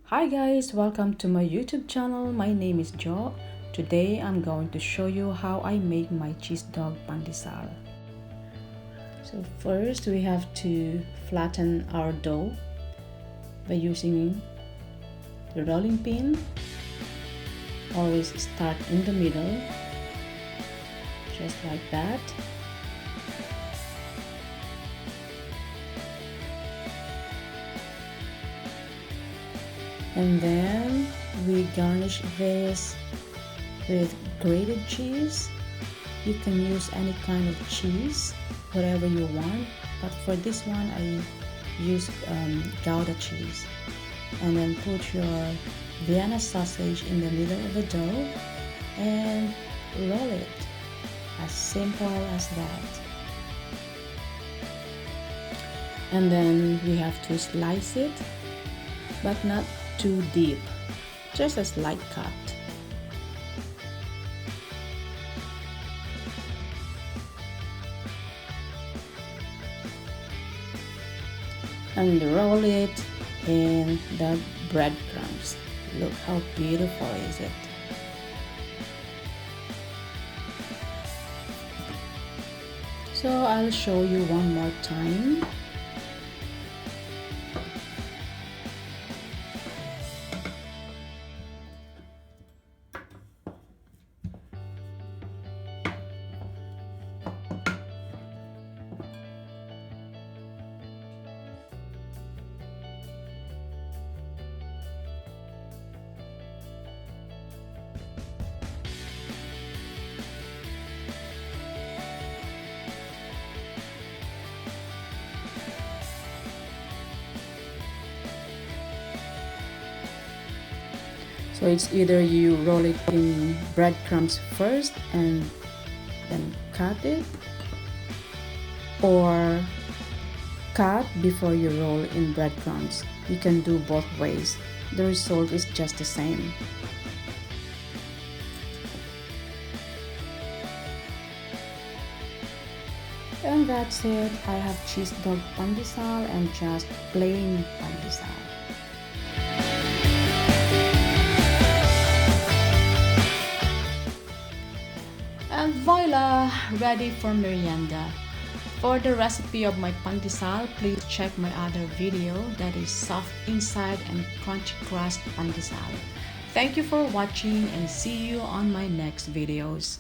Hi guys, welcome to my YouTube channel. My name is Jo. Today I'm going to show you how I make my cheese dog pandesal. So first we have to flatten our dough by using the rolling pin. Always start in the middle, just like that. And then we garnish this with grated cheese. You can use any kind of cheese, whatever you want, but for this one I use Gouda cheese. And then put your Vienna sausage in the middle of the dough and roll it. As simple as that. And then we have to slice it, but not too deep, just a slight cut. And roll it in the breadcrumbs. Look how beautiful is it. So I'll show you one more time. So it's either you roll it in breadcrumbs first and then cut it, or cut before you roll in breadcrumbs. You can do both ways. The result is just the same. And that's it. I have cheese dog pandesal and just plain pandesal. And voila, ready for merienda. For the recipe of my pandesal, please check my other video that is soft inside and crunchy crust pandesal. Thank you for watching and see you on my next videos.